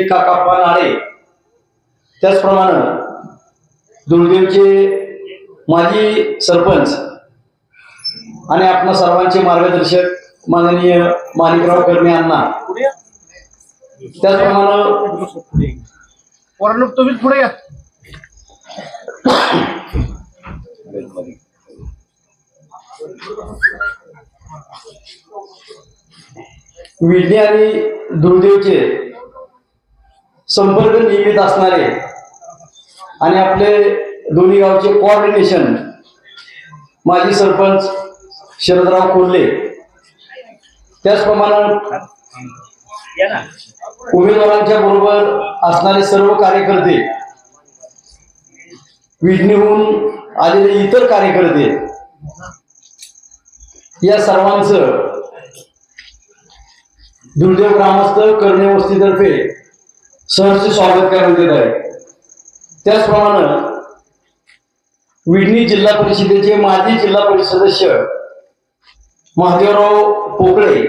काकाप्पा नाळे, त्याचप्रमाणे दुर्देवचे माजी सरपंच आणि आपणा सर्वांचे मार्गदर्शक माननीय माणिकराव कर्णे अण्णा, त्याचप्रमाणे तुम्ही पुढे या. विडणी आणि दुर्देवचे संपर्क नियमित असणारे आणि आपले दोन्ही गावचे कोऑर्डिनेशन माजी सरपंच शरदराव कोल्हे, त्याचप्रमाणे उमेदवारांच्या बरोबर असणारे सर्व कार्यकर्ते, विडणीहून आलेले इतर कार्यकर्ते, या सर्वांचं दुर्देव ग्रामस्थ कर्णे वस्तीतर्फे सहर्ष स्वागत करण्यात येत आहे. त्याचप्रमाणे विडणी जिल्हा परिषदेचे माजी जिल्हा परिषद सदस्य महादेवराव पोकळे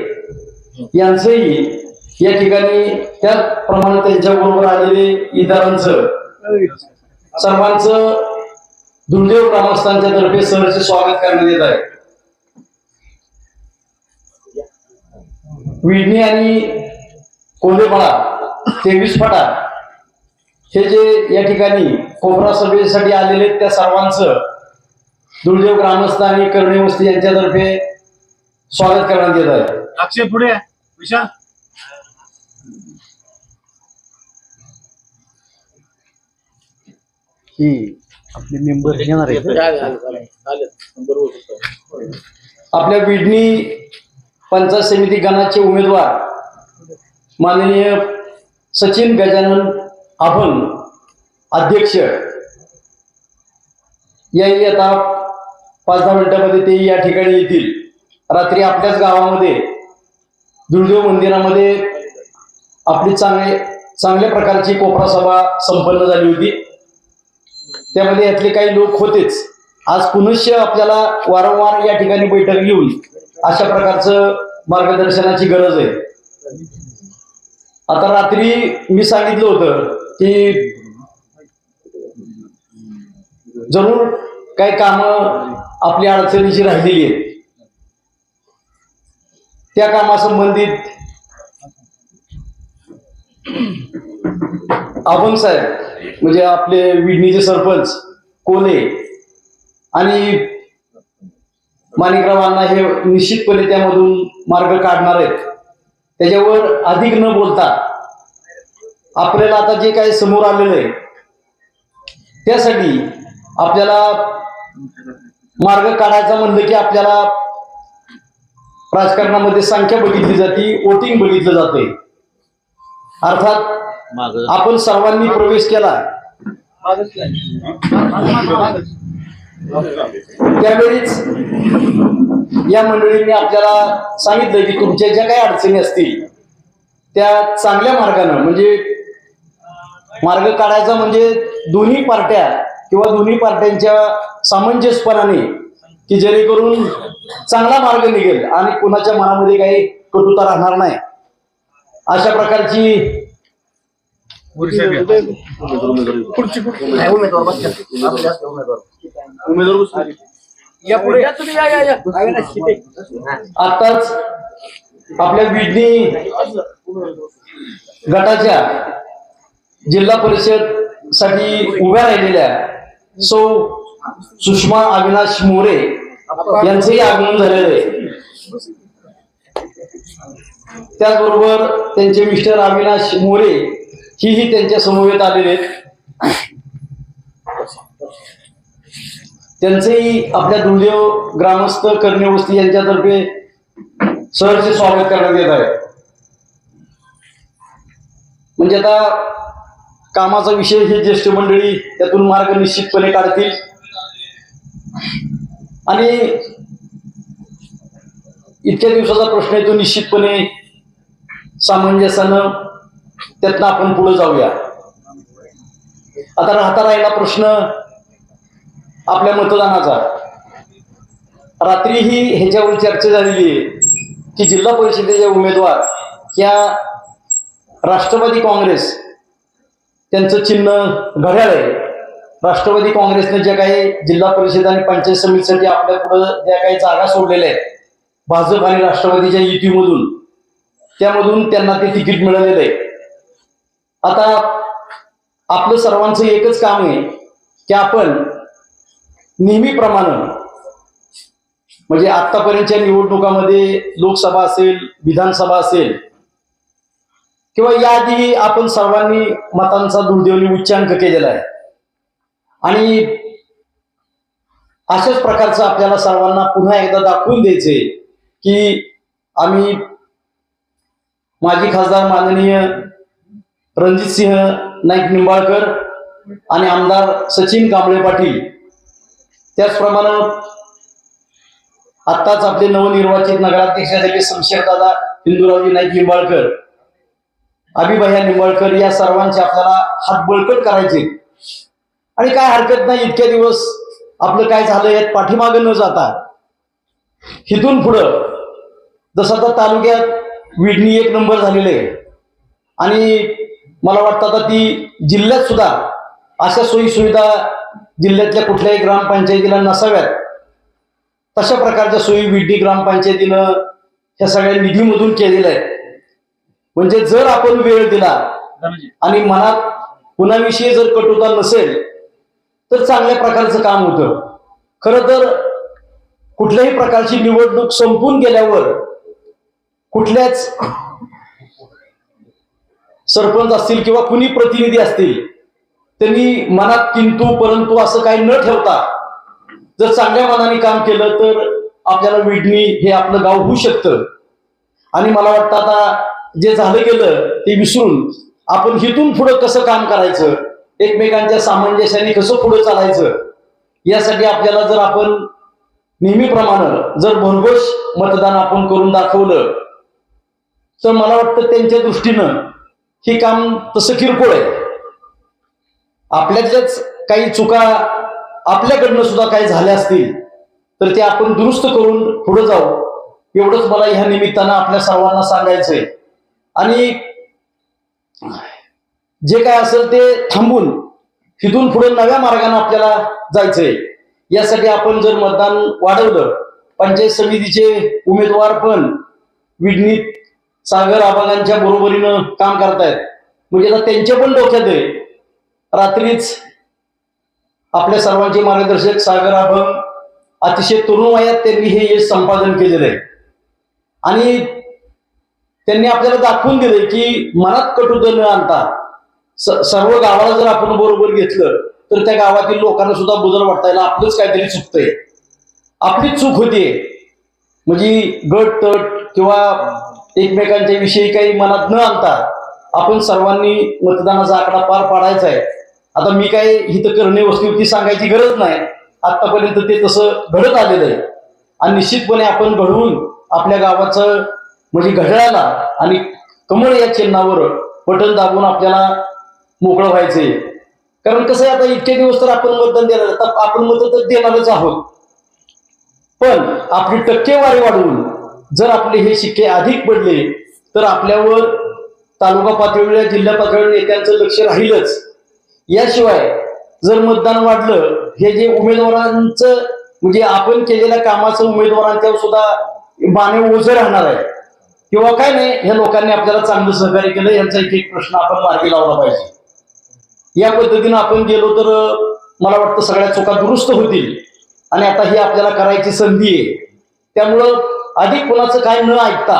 यांचंही या ठिकाणी त्याचप्रमाणे त्यांच्याबरोबर आलेले इतरांचं सर्वांचं दुर्देव ग्रामस्थांच्या तर्फे सहर्ष स्वागत करण्यात येत आहे. विडणी आणि कोल्हेपाडा 23 फाटा हे जे या ठिकाणी कोपरा सभेसाठी आलेले त्या सर्वांचं दुर्देव ग्रामस्थ आणि कर्णे वस्ती यांच्यातर्फे स्वागत करण्यात येत आहे. अक्षय पुढे विशाल. ही आपले मेंबर येणार आहेत. आपल्या विडणी पंचायत समिती गणाचे उमेदवार माननीय सचिन गजानन आपण अध्यक्ष याही आता 5-10 मिनिटांमध्ये ते या ठिकाणी येतील. रात्री आपल्याच गावामध्ये दुर्देव मंदिरामध्ये आपली चांगल्या प्रकारची कोपरा सभा संपन्न झाली होती. त्यामध्ये यातले काही लोक होतेच. आज पुनश्च आपल्याला वारंवार या ठिकाणी बैठक घेऊन अशा प्रकारचं मार्गदर्शनाची गरज आहे. आता रात्री मी सांगितलं होतं की जरूर काही कामं आपल्या अडचणीची राहिलेली आहेत. त्या कामासंबंधित आबन साहेब म्हणजे आपले विडणीचे सरपंच कोल्हे आणि माणिकराव अण्णा हे निश्चितपणे त्यामधून मार्ग काढणार आहेत. त्याच्यावर अधिक न बोलता आपल्याला आता जे काही समोर आलेलं आहे त्यासाठी आपल्याला मार्ग काढायचा म्हणलं की आपल्याला राजकारणामध्ये संख्या बघितली जाते, वोटिंग बघितलं जाते. अर्थात आपण सर्वांनी प्रवेश केला त्यावेळीच या मंडळींनी आपल्याला सांगितलं की तुमच्या ज्या काही अडचणी असतील त्या चांगल्या मार्गानं म्हणजे मार्ग काढायचा म्हणजे दोन्ही पार्ट्या किंवा दोन्ही पार्ट्यांच्या सामंजस्यपणाने की जेणेकरून चांगला मार्ग निघेल आणि कुणाच्या मनामध्ये काही कटुता राहणार नाही अशा प्रकारची आताच आपल्या विडणी गटाच्या जिल्हा परिषद साठी उभ्या राहिलेल्या सौ सुषमा अविनाश मोरे यांचंही आगमन झालेलं आहे. त्याचबरोबर त्यांचे मिस्टर अविनाश मोरे ही त्यांच्या समवेत आलेले आहेत. त्यांचेही आपल्या दुर्देव ग्रामस्थ कर्णे वस्ती यांच्यातर्फे सहर्ष स्वागत करण्यात येत आहे. म्हणजे आता कामाचा विषय हे ज्येष्ठ मंडळी त्यातून मार्ग निश्चितपणे काढतील आणि इतक्या दिवसाचा प्रश्न आहे तो निश्चितपणे सामंजस्यानं त्यातनं आपण पुढे जाऊया. आता राहिला प्रश्न आपल्या मतदानाचा. रात्रीही ह्याच्यावर चर्चा झालेली आहे की जिल्हा परिषदेचे उमेदवार या राष्ट्रवादी काँग्रेस त्यांचं चिन्ह घड्याळ आहे. राष्ट्रवादी काँग्रेसने ज्या काही जिल्हा परिषद आणि पंचायत समितीसाठी आपल्या पुढे ज्या काही जागा सोडलेल्या आहेत भाजप आणि राष्ट्रवादीच्या युतीमधून, त्यामधून त्यांना ते तिकीट मिळालेलं आहे. आता आपलं सर्वांचं एकच काम आहे की आपण नेहमीप्रमाणे म्हणजे आतापर्यंतच्या निवडणुकामध्ये लोकसभा असेल, विधानसभा असेल किंवा याआधी आपण सर्वांनी मतांचा दुर्दैवी उच्चांक केलेला आहे आणि अशाच प्रकारचं आपल्याला सर्वांना पुन्हा एकदा दाखवून द्यायचंय की आम्ही माजी खासदार माननीय रणजितसिंह नाईक निंबाळकर आणि आमदार सचिन कांबळे पाटील, त्याचप्रमाणे आत्ताच आपले नवनिर्वाचित नगराध्यक्ष झालेले शमशेरदादा हिंदूरावजी नाईक निंबाळकर, अभिभया निंबाळकर, या सर्वांचे आपल्याला हात बळकट करायचे. आणि काय हरकत नाही, इतक्या दिवस आपलं काय झालं यात पाठीमागं न जाता इथून पुढं जसं आता तालुक्यात विडणी 1 नंबर झालेले आहे आणि मला वाटतं आता ती जिल्ह्यात सुद्धा अशा सोयी सुविधा जिल्ह्यातल्या कुठल्याही ग्रामपंचायतीला नसाव्यात तशा प्रकारच्या सोयी विडणी ग्रामपंचायतीनं ह्या सगळ्या निधीमधून केलेल्या आहेत. म्हणजे जर आपण वेळ दिला आणि मनात कुणाविषयी जर कटुता नसेल तर चांगल्या प्रकारचं काम होतं. खरं तर कुठल्याही प्रकारची निवडणूक संपून गेल्यावर कुठल्याच सरपंच असतील किंवा कुणी प्रतिनिधी असतील त्यांनी मनात किंतु परंतु असं काही न ठेवता जर चांगल्या मनाने काम केलं तर आपल्याला विडणी हे आपलं गाव होऊ शकतं. आणि मला वाटतं आता जे झालं गेलं ते विसरून आपण इथून पुढं कसं काम करायचं, एकमेकांच्या सामंजस्याने कसं पुढे चालायचं, यासाठी आपल्याला जर आपण नेहमीप्रमाणे जर भरघोस मतदान आपण करून दाखवलं तर मला वाटतं त्यांच्या दृष्टीनं हे काम तसं किरकोळ आहे. आपल्यातल्याच काही चुका आपल्याकडनं सुद्धा काही झाल्या असतील तर ते आपण दुरुस्त करून पुढे जाऊ, एवढंच मला ह्या निमित्तानं आपल्या सर्वांना सांगायचंय. आणि जे काय असेल ते थांबून तिथून पुढे नव्या मार्गाने आपल्याला जायचंय. यासाठी आपण जर मतदान वाढवलं, पंचायत समितीचे उमेदवार पण विडणीत सागर आबागांच्या बरोबरीनं काम करतायत. म्हणजे आता त्यांच्या पण डोक्यात आहे. रात्रीच आपल्या सर्वांचे मार्गदर्शक सागर आबग अतिशय तरुण वयात त्यांनी हे यश संपादन केलेलं आहे आणि त्यांनी आपल्याला दाखवून दिले की मनात कटुता न आणता सर्व गावाला जर आपण बरोबर घेतलं तर त्या गावातील लोकांना सुद्धा बदल वाटायला आपलंच काहीतरी चुकतंय, आपलीच चूक होतीये. म्हणजे गट तट किंवा एकमेकांच्या विषयी काही मनात न आणता आपण सर्वांनी मतदानाचा आकडा पार पाडायचा आहे. आता मी काय इथं करणे वस्तुस्थिती सांगायची गरज नाही, आतापर्यंत ते तसं घडत आलेलं आहे आणि निश्चितपणे आपण घडवून आपल्या गावाचं म्हणजे घड्याळाला आणि कमळ या चिन्हावर बटन दाबून आपल्याला मोकळं व्हायचंय. कारण कसं आहे, आता इतके दिवस तर आपण मतदान देणार, तर आपण मत तर देणारच आहोत, पण आपली टक्केवारी वाढवून जर आपले हे शिक्के अधिक पडले तर आपल्यावर तालुका पातळीवर जिल्हा पातळीवर नेत्यांचं लक्ष राहीलच. याशिवाय जर मतदान वाढलं, हे जे उमेदवारांचं म्हणजे आपण केलेल्या कामाचं उमेदवारांच्या सुद्धा माने ओझं राहणार आहे. किंवा काय नाही, ह्या लोकांनी आपल्याला चांगलं सहकार्य केलं, यांचा एक एक प्रश्न आपण मार्गी लावला पाहिजे. या पद्धतीनं आपण गेलो तर मला वाटतं सगळ्या चुका दुरुस्त होतील आणि आता ही आपल्याला करायची संधी आहे. त्यामुळं अधिक कोणाचं काय न ऐकता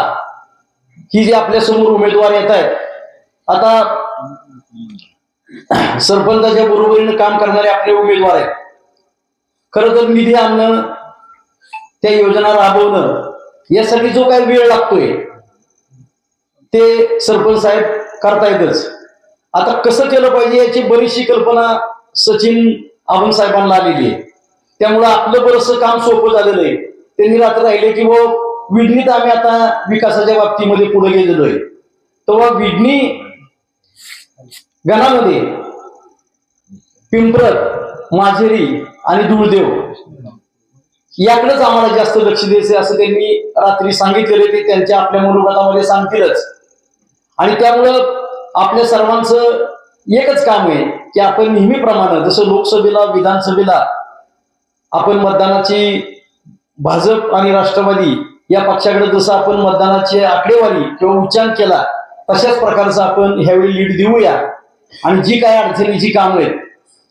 ही जे आपल्या समोर उमेदवार येत आहेत, आता सरपंचाच्या बरोबरीनं काम करणारे आपले उमेदवार आहेत. खरं तर निधी आणणं, त्या योजना राबवणं यासाठी जो काही वेळ लागतोय ते सरपंच साहेब करतायतच. आता कसं केलं पाहिजे याची बरीचशी कल्पना सचिन आबन साहेबांना आलेली आहे. त्यामुळं आपलं बरंचसं काम सोपं झालेलं आहे. त्यांनी रात्र राहिले की विडणीत आम्ही आता विकासाच्या बाबतीमध्ये पुढे गेलेलो आहे. तेव्हा विडणी गणामध्ये पिंपरत, माझेरी आणि धुळदेव याकडेच आम्हाला जास्त लक्ष द्यायचं असं त्यांनी रात्री सांगितलेले, ते त्यांच्या आपल्या मनोगतामध्ये सांगतीलच. आणि त्यामुळं आपल्या सर्वांचं एकच काम आहे की आपण नेहमीप्रमाणे जसं लोकसभेला विधानसभेला आपण मतदानाची भाजप आणि राष्ट्रवादी या पक्षाकडे जसं आपण मतदानाची आकडेवारी किंवा उच्चांक केला तशाच प्रकारचं आपण ह्यावेळी लीड देऊया आणि जी काय अडचणीची कामं आहेत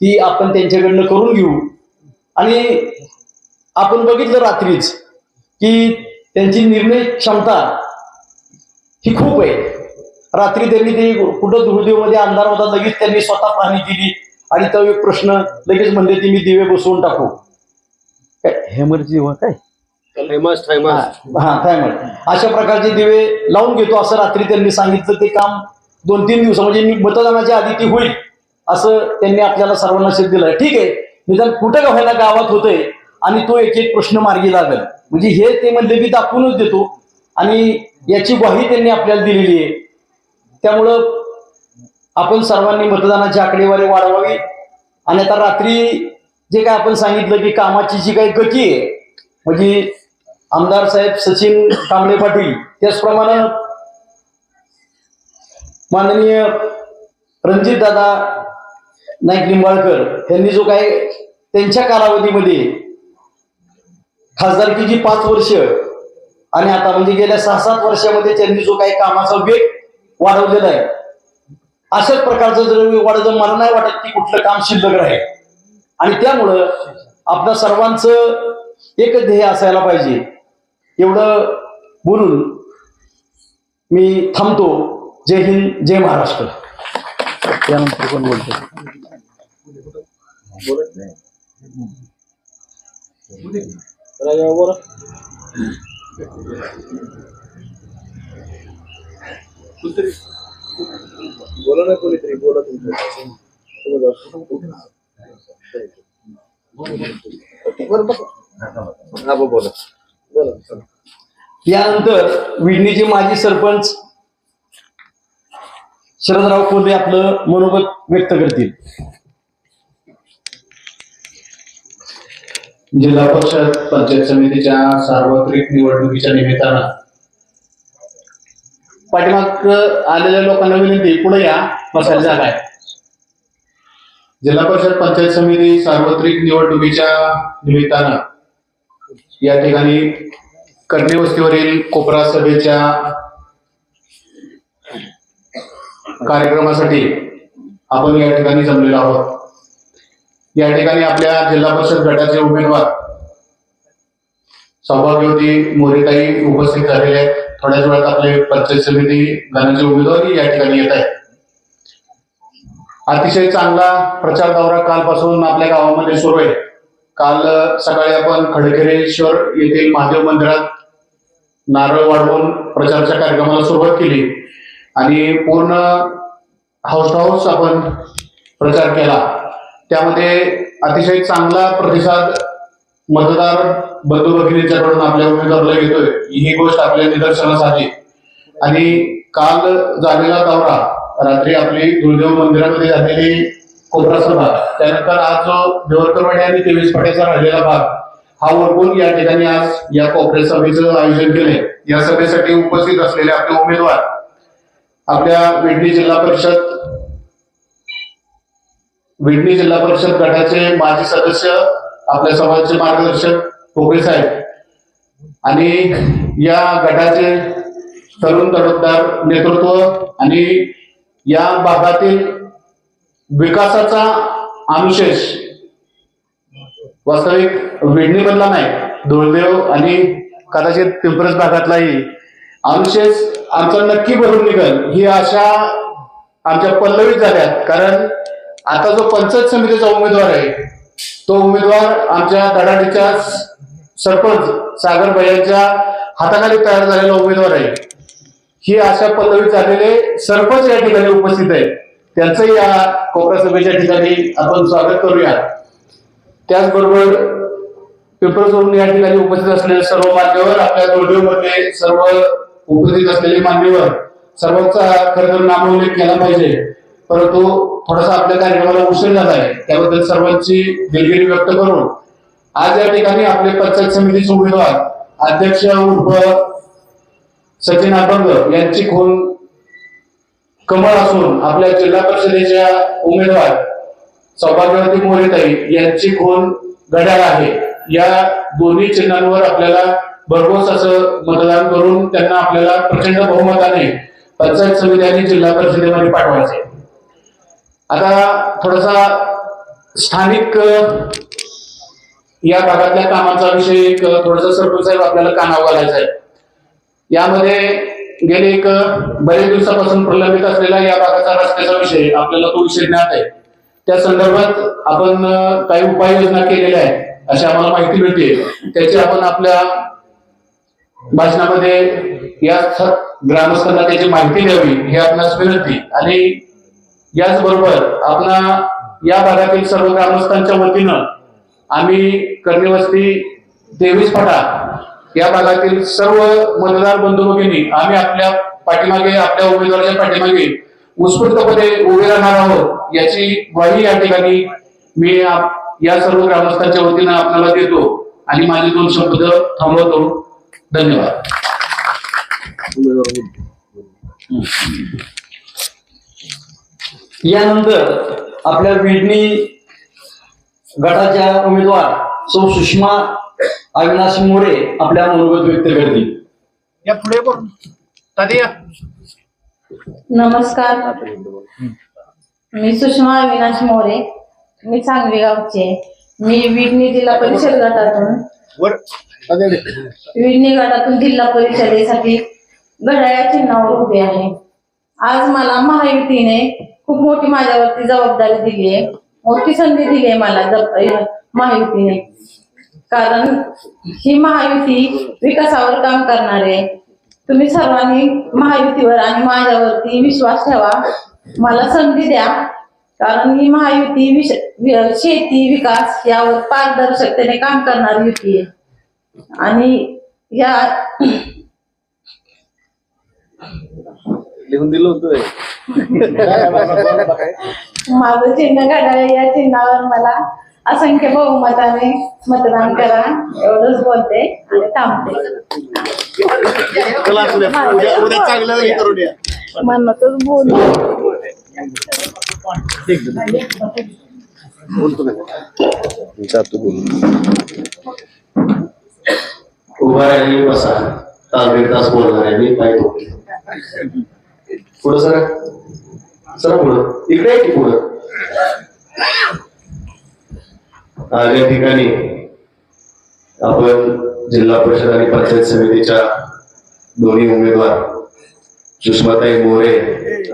ती आपण त्यांच्याकडनं करून घेऊ. आणि आपण बघितलं रात्रीच की त्यांची निर्णय क्षमता ही खूप आहे. रात्री त्यांनी ते कुठं धुळदेवमध्ये अंधार होता लगेच त्यांनी स्वतः पाहणी केली आणि तो एक प्रश्न लगेच म्हणले की मी दिवे बसवून टाकू. काय हेमरची काय थायमर अशा प्रकारचे दिवे लावून घेतो असं रात्री त्यांनी सांगितलं. ते काम 2-3 दिवस म्हणजे मतदानाच्या आधी ती होईल असं त्यांनी आपल्याला सर्वांना शब्द दिलाय. ठीक आहे, निदान कुठं का व्हायला गावात होतंय आणि तो एक एक प्रश्न मार्गी लागेल म्हणजे हे ते म्हणले मी दाखवूनच देतो आणि याची ग्वाही त्यांनी आपल्याला दिलेली आहे. त्यामुळं आपण सर्वांनी मतदानाची आकडेवारी वाढवावी. आणि आता रात्री जे काय आपण सांगितलं की कामाची जी काही गती आहे म्हणजे आमदार साहेब सचिन कांबळे पाटील त्याचप्रमाणे माननीय रणजितदादा नाईक निंबाळकर यांनी जो काय त्यांच्या कालावधीमध्ये खासदारकीची 5 वर्ष आणि आता म्हणजे गेल्या 6-7 वर्षामध्ये त्यांनी जो काही कामाचा वेग वाढवलेला आहे अशाच प्रकारचं जर वाढवलं मला नाही वाटत की कुठलं काम शिल्लक राहील. आणि त्यामुळं आपल्या सर्वांचं एकच ध्येय असायला पाहिजे. एवढं बोलून मी थांबतो. जय हिंद, जय महाराष्ट्र. त्यानंतर कोण बोलतो? बोला ना कोणीतरी बोला तुमचं. बोला बोला. यानंतर विडणीचे माजी सरपंच शरदराव कोल्हे आपलं मनोगत व्यक्त करतील. जिल्हा परिषद पंचायत समितीच्या सार्वत्रिक निवडणुकीच्या निमित्तानं पाठीमाग आलेल्या लोकांना विनंती, पुढे या, बसायला जागा आहे. जिल्हा परिषद पंचायत समिती सार्वत्रिक निवडणुकीच्या निमित्तानं या ठिकाणी कर्णे वस्तीवरील कोपरा सभेच्या कार्यक्रमासाठी आपण या ठिकाणी जमलेलो आहोत. या ठिकाणी आपल्या जिल्हा परिषद गटाचे उमेदवार सौभाग्यवती मोरेताई उपस्थित झालेले आहेत. थोड्याच वेळात आपले पंचायत समिती गणाचे उमेदवारही या ठिकाणी येत आहेत. अतिशय चांगला प्रचार दौरा कालपासून आपल्या गावामध्ये सुरू आहे. काल सकाळी आपण खडकेश्वर येथील महादेव मंदिरात नारळ वाढवून प्रचाराच्या कार्यक्रमाला सुरुवात केली आणि पूर्ण हाऊस टू हाऊस आपण प्रचार केला. त्यामध्ये अतिशय चांगला प्रतिसाद मतदार बंधू भगिनींच्याकडून आपल्या उमेदवाराला येतोय ही गोष्ट आपल्या निदर्शनास आली. आणि काल झालेला दौरा, रात्री आपली दुर्देव मंदिरामध्ये झालेली कोपरा सभा, त्यानंतर आज जो देवरकरवाडी आणि 23 फाट्याचा राहिलेला भाग हा ओळखून या ठिकाणी आज या कोपऱ्या सभेचं आयोजन केले. या सभेसाठी उपस्थित असलेले आपले उमेदवार आपल्या विडणी जिल्हा परिषद गटाचे माजी सदस्य, आपल्या समाजाचे मार्गदर्शक पोगळे साहेब आणि या गटाचे तरुण तडफदार नेतृत्व आणि या भागातील विकासाचा अनुशेष वास्तविक विडणी बदला नाही, धुळदेव आणि कदाचित पिंपरस भागातलाही अनुशेष आमचा नक्की भरून निघेल ही आशा आमच्या पल्लवीत झाल्यात. कारण आता जो पंचायत समितीचा उमेदवार आहे तो उमेदवार आमच्या दडाडीच्या सरपंच सागर भैयांच्या हाताखाली तयार झालेला उमेदवार आहे. ही आशा पल्लवीत झालेले सरपंच या ठिकाणी उपस्थित आहेत. त्यांचंही या कोपरा सभेच्या ठिकाणी आपण स्वागत करूया. त्याचबरोबर पिंपरसवरून या ठिकाणी उपस्थित असलेले सर्व मान्यवर, आपल्या दोडीमध्ये सर्व उपस्थित असलेले मान्यवर, सर्वांचा खरं तर नामोल्लेख केला पाहिजे, परंतु थोडासा आपल्या कार्यक्रमाला उशीर झाला आहे. त्याबद्दल सर्वांची दिलगिरी व्यक्त करून आज या ठिकाणी आपले पंचायत समितीचे उमेदवार अध्यक्ष उर्फ सचिन अभंग यांची खून कमळ असून आपल्या जिल्हा परिषदेच्या उमेदवार सौभाग्यवती मोरेताई यांची खून घड्याळ आहे. या दोन्ही चिन्हांवर आपल्याला भरघोस असं मतदान करून त्यांना आपल्याला प्रचंड बहुमताने पंचायत समिती आणि जिल्हा परिषदेमध्ये पाठवायचे. आता थोडासा स्थानिक या भागातल्या कामांचा विषय एक थोडासा सरपंच साहेब आपल्याला कानावर घालायचा आहे. यामध्ये गेले एक बरेच दिवसापासून प्रलंबित असलेला या भागाचा रस्त्याचा विषय आपल्याला तो विषय ज्ञात आहे. त्या संदर्भात आपण काही उपाययोजना केलेल्या आहेत अशी आम्हाला माहिती मिळते. त्याची आपण आपल्या भाषणामध्ये या ग्रामस्थांना त्याची माहिती द्यावी ही आपणास विनंती. आणि याचबरोबर आपण या भागातील सर्व ग्रामस्थांच्या वतीनं आम्ही कर्णीवस्ती 23 फाटा या भागातील सर्व मतदार बंधू भगिनी आम्ही आपल्या पाठीमागे आपल्या उमेदवाराच्या पाठीमागे उत्स्फूर्तपणे उभे राहणार आहोत याची ग्वाही या ठिकाणी मी या सर्व ग्रामस्थांच्या वतीनं आपल्याला देतो आणि माझे 2 शब्द थांबवतो. धन्यवाद. यानंतर आपल्या विडणी गटाच्या उमेदवार सौ सुषमा अविनाश मोरे आपल्या मनोगत व्यक्त करतील. या पुढे बोल तात्या. नमस्कार, मी सुषमा अविनाश मोरे, मी सांगवी गावचे. मी विडणी जिल्हा परिषद गटातून वर विडणी गटातून जिल्हा परिषदेसाठी घड्याळ्या चिन्हावर उभे आहे. आज मला महायुतीने खूप मोठी माझ्यावरती जबाबदारी दिली आहे, मोठी संधी दिली आहे मला महायुतीने. कारण ही महायुती विकासावर काम करणार आहे. तुम्ही सर्वांनी महायुतीवर आणि माझ्यावरती विश्वास ठेवा, मला संधी द्या. कारण ही महायुती शेती विकास यावर पारदर्शकतेने काम करणारी युती आहे. आणि या लिहून दिलं होतं माझं चिन्ह घड्याळ, या चिन्हावर मला असंख्य बहुमताने मतदान करा एवढंच बोलते आणि थांबते. चला असू द्या. उद्या चांगलं हे करू द्या. मनातच बोल. उभा राहिलेली बसा. तास 1.5 तास बोलणार आहे मी. काय पुढं सर, सर पुढं इकडे आहे की पुढं. आज या ठिकाणी आपण जिल्हा परिषद आणि पंचायत समितीच्या दोन्ही उमेदवार सुषमाताई मोरे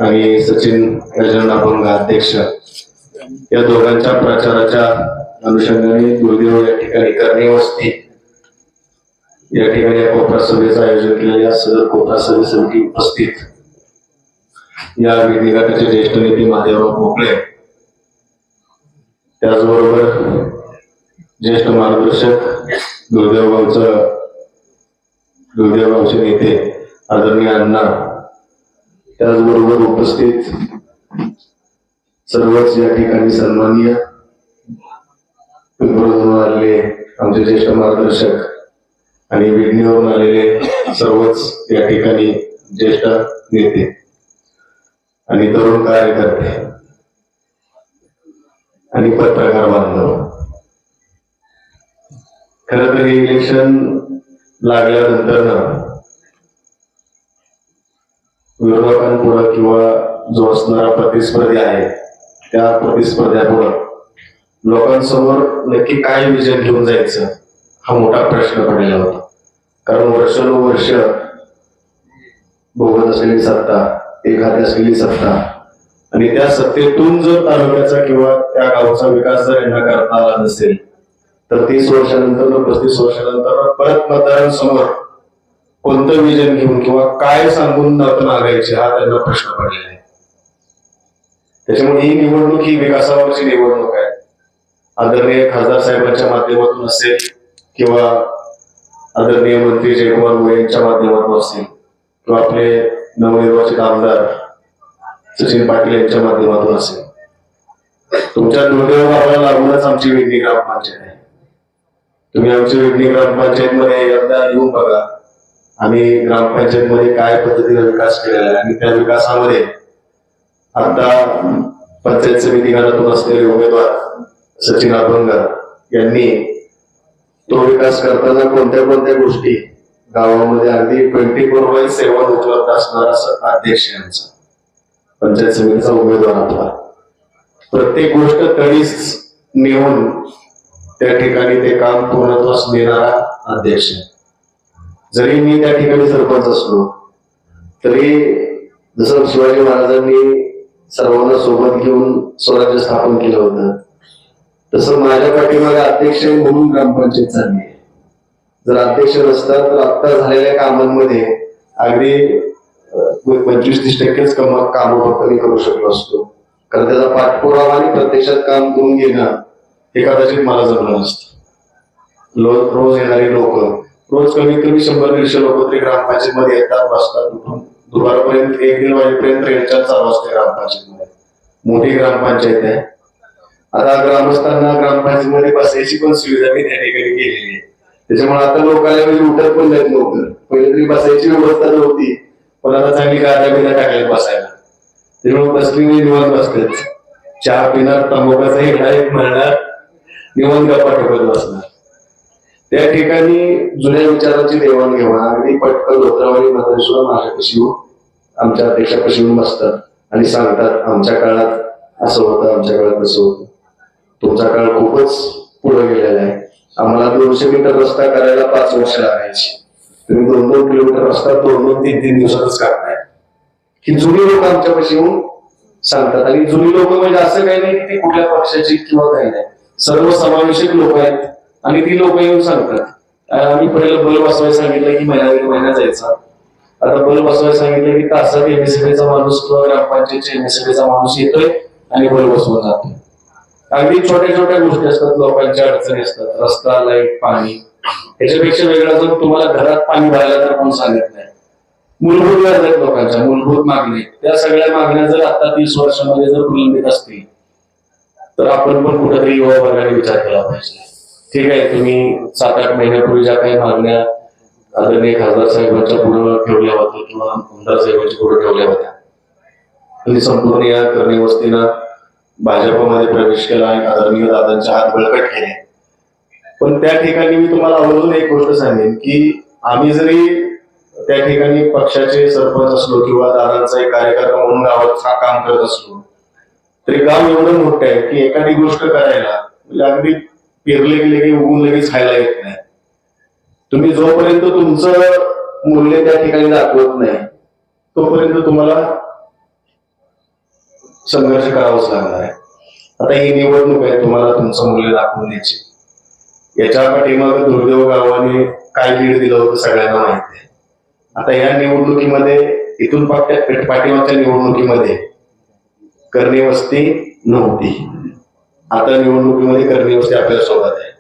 आणि सचिन गजानन अभंग अध्यक्ष या दोघांच्या प्रचाराच्या अनुषंगाने दुर्दैव या ठिकाणी कर्णीवस्ती या ठिकाणी या कोपरा सभेचं आयोजन केलेल्या सदर कोपरा सभेसाठी उपस्थित या विधी गटाचे ज्येष्ठ नेते महादेवराव भोपळे, त्याचबरोबर ज्येष्ठ मार्गदर्शक दुर्देवगावचे नेते आदरणीय अण्णा, त्याचबरोबर उपस्थित सर्वच या ठिकाणी सन्माननीय पिंपळवरून आलेले आमचे ज्येष्ठ मार्गदर्शक आणि विडणीवरून आलेले सर्वच या ठिकाणी ज्येष्ठ नेते आणि तरुण कार्यकर्ते आणि पत्रकार बांधव. खरं तर हे इलेक्शन लागल्यानंतर विरोधकांपुढं किंवा जो असणारा प्रतिस्पर्धी आहे त्या प्रतिस्पर्ध्यापुढं लोकांसमोर नक्की काय विजन घेऊन जायचं हा मोठा प्रश्न पडलेला होता. कारण वर्षानुवर्ष भोगत असलेली सत्ता, एखादी असलेली सत्ता आणि त्या सत्तेतून जर तालुक्याचा किंवा त्या गावचा विकास जर यांना करता आला नसेल तर 30 वर्षानंतर 35 वर्षानंतर परत मतदारांसमोर कोणतं विजन घेऊन किंवा काय सांगून मागायचे हा त्यांना प्रश्न पडलेला आहे. त्याच्यामुळे ही निवडणूक ही विकासावरची निवडणूक आहे. आदरणीय खासदार साहेबांच्या माध्यमातून असेल किंवा आदरणीय मंत्री जयकुमार गोरे यांच्या माध्यमातून असेल किंवा आपले नवनिर्वाचित आमदार सचिन पाटील यांच्या माध्यमातून असेल, तुमच्या दुर्दैव भावाला लागूनच आमची विडणी ग्रामपंचायत आहे. तुम्ही आमची विडणी ग्रामपंचायत मध्ये एकदा येऊन बघा आणि ग्रामपंचायत मध्ये काय पद्धतीने विकास केलेला आहे आणि त्या विकासामध्ये आता पंचायत समिती गणातून असलेले उमेदवार सचिन अभंगर यांनी तो विकास करताना कोणत्या कोणत्या गोष्टी गावामध्ये अगदी 24/7 उपलब्ध असणारा अध्यक्ष यांचा पंचायत समितीचा उमेदवार आपला प्रत्येक गोष्ट तडीस नेऊन त्या ठिकाणी ते काम पूर्णत्वास नेणारा अध्यक्ष. जरी मी त्या ठिकाणी सरपंच असलो तरी जसं शिवाजी महाराजांनी सर्वांना सोबत घेऊन स्वराज्य स्थापन केलं होतं तसं माझ्या पाठीमागे अध्यक्ष म्हणून ग्रामपंचायत चालली आहे. जर अध्यक्ष नसतात तर आता झालेल्या कामांमध्ये अगदी 25-30% कामं फक्त मी करू शकलो असतो, कारण त्याचा पाठपुरावा आणि प्रत्यक्षात काम करून घेणं हे कदाचित मला जमलं नसतं. रोज येणारी लोक, रोज कमीत कमी 100-150 लोक तरी ग्रामपंचायत मध्ये येतात, बसतात, दुपारपर्यंत 1-1.5 वाजेपर्यंत यांच्यात चालू असते ग्रामपंचायत मध्ये. मोठी ग्रामपंचायत आहे. आता ग्रामस्थांना ग्रामपंचायत मध्ये बसायची पण सुविधा मी त्या ठिकाणी केलेली आहे. त्याच्यामुळे आता लोकांना म्हणजे उठत पण नाहीत लवकर. पहिले तरी बसायची व्यवस्था नव्हती, पण आता चांगली गाद्या बिद्या टाकल्यात बसायला. त्याच्यामुळे बसली मी निवांत बसतात, चहा पिणार, तंबाखूचा डायरेक्ट म्हणणार, निवांत गप्पा ठोकत बसणार. त्या ठिकाणी जुन्या विचारांची देवाणघेवाण अगदी पटकन धोत्रावाणी मात्र सुद्धा माझ्यापाशी येऊन आमच्या अध्यक्षापाशी येऊन बसतात आणि सांगतात आमच्या काळात असं होतं, आमच्या काळात तसं होतं, तुमचा काळ खूपच पुढे गेलेला आहे. आम्हाला 200 मीटर रस्ता करायला 5 वर्ष लागायची, तुम्ही 2-2 किलोमीटर रस्ता 2-3 दिवसातच करताय. ही जुनी लोक आमच्यापाशी येऊन सांगतात. आणि जुनी लोक म्हणजे असं काही नाही की ती कुठल्या पक्षाची किंवा काही नाही, सर्व समावेशक लोक आहेत. आणि ती लोक येऊन सांगतात आम्ही पहिलं बल बसवायला सांगितलं की महिना जायचा, आता बल बसवायला सांगितलं की तासात एमएसएबीचा माणूस किंवा ग्रामपंचायतच्या एमएसएबीचा माणूस येतोय आणि बल बसवून जातोय. अगदी छोट्या छोट्या गोष्टी असतात, लोकांच्या अडचणी असतात, रस्ता, लाईट, पाणी. याच्यापेक्षा वेगळा जर तुम्हाला घरात पाणी भरायला तर कोण सांगत नाही. मूलभूत गरजा आहेत लोकांच्या, मूलभूत मागणी, त्या सगळ्या मागण्या जर आता 30 वर्षामध्ये जर प्रलंबित असतील तर आपण पण कुठेतरी युवा वर्गाने विचार केला पाहिजे. ठीक आहे, तुम्ही 7-8 महिन्यापूर्वी ज्या काही मागण्या आदरणीय खासदार साहेबांच्या पुढे ठेवल्या होत्या किंवा आमदार साहेबांच्या पुढे ठेवल्या होत्या, आणि संपूर्ण या करणी वस्तीनं भाजपमध्ये प्रवेश केला आणि आदरणीय दादांचे हात बळकट केले. पण त्या ठिकाणी मी तुम्हाला आवर्जून एक गोष्ट सांगेन की आम्ही जरी त्या ठिकाणी पक्षाचे सरपंच असलो किंवा दादांचा एक कार्यकर्ता म्हणून गावात काम करत असलो तरी गाव एवढं मोठं आहे की एखादी गोष्ट करायला म्हणजे अगदी पेरले गेले की उगून लगेच खायला येत नाही. तुम्ही जोपर्यंत तुमचं मूल्य त्या ठिकाणी दाखवत नाही तोपर्यंत तुम्हाला संघर्ष करावाच लागणार आहे. आता ही निवडणूक आहे, तुम्हाला तुमचं मूल्य दाखवून द्यायची. याच्या पाठीमागे दुर्दैव गावाने काय लीड दिलं होतं सगळ्यांना माहिती आहे. आता या निवडणुकीमध्ये इथून पाठीमागच्या निवडणुकीमध्ये करणी वस्ती नव्हती, आता निवडणुकीमध्ये करणी वस्ती आपल्या सोबत आहे.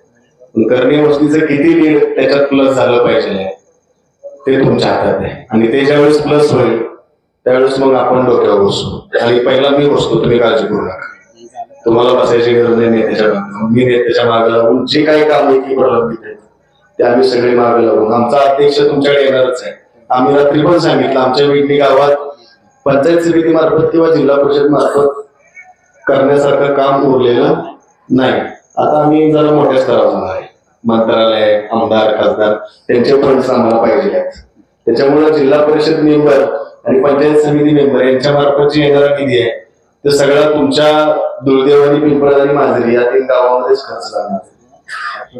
करणी वस्तीचं किती लीड त्याच्यात प्लस झालं पाहिजे ते तुमच्या हातात आहे. आणि ते ज्यावेळेस प्लस होईल त्यावेळेस मग आपण डोक्यावर बसू. आणि पहिला मी बसतो, तुम्ही काळजी करू नका. तुम्हाला बसायची गरज नाही नेत्याच्या मागे. मी नेत्याच्या मागे लागून जे काही काम आहे प्रलंबित आहेत ते आम्ही सगळे मागे लागून, आमचा अध्यक्ष तुमच्याकडे येणारच आहे. आम्ही रात्री पण सांगितलं आमच्या विडणी गावात पंचायत समिती मार्फत किंवा जिल्हा परिषद मार्फत करण्यासारखं काम उरलेलं नाही. आता आम्ही जरा मोठ्या स्तरावर जाणार आहे. मंत्रालय, आमदार, खासदार त्यांचे फंड्स आम्हाला पाहिजे आहेत. त्याच्यामुळे जिल्हा परिषद मेंबर आणि पंचायत समिती मेंबर यांच्या मार्फत जे येणारा निधी आहे ते सगळा तुमच्या दुर्दैव आणि पिंपळद आणि मांजरी या 3 गावांमध्येच खर्च लागणार.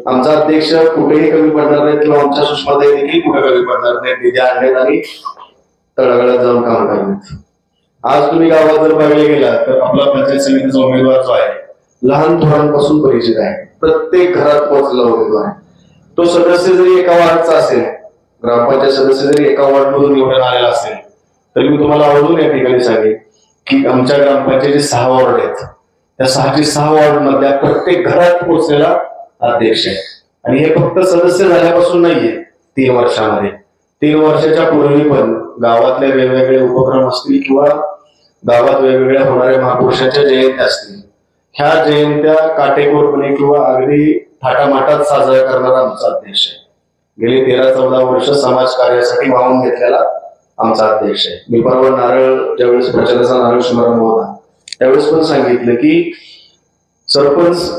आमचा अध्यक्ष कुठेही कमी पडणार नाही किंवा आमच्या सुषमाताई देखील कुठे कमी पडणार नाही. निधी आणण्यात आणि तळागाळात जाऊन काम करण्यात. आज तुम्ही गावात जर बघायला गेला तर आपला पंचायत समितीचा उमेदवार जो आहे लहान थोरांपासून परिचित आहे, प्रत्येक घरात पोहोचला उमेदवार आहे. तो सदस्य जरी एका वार्डचा असेल, ग्रामपंचायत सदस्य जरी एका वार्डमधून निवडून आलेला असेल तरी मी तुम्हाला आवडून या ठिकाणी सांगेन की आमच्या ग्रामपंचायतीचे 6 वॉर्ड आहेत, त्या 6 वॉर्ड मधल्या प्रत्येक घरात पोहोचलेला अध्यक्ष आहे. आणि हे फक्त सदस्य झाल्यापासून नाहीये, 3 वर्षामध्ये. 3 वर्षाच्या पूर्वी पण गावातले वेगवेगळे उपक्रम असतील किंवा गावात वेगवेगळ्या होणाऱ्या महापुरुषांच्या जयंत्या असतील, ह्या जयंत्या काटेकोरपणे किंवा अगदी थाटामाटात साजरा करणारा आमचा अध्यक्ष आहे. गेली 13-14 वर्ष समाज कार्यासाठी वाहून घेतलेला आमचा अध्यक्ष आहे. मी परवा नारळ ज्यावेळेस प्रचाराचा नारळ समारंभ होता त्यावेळेस पण सांगितलं की सरपंच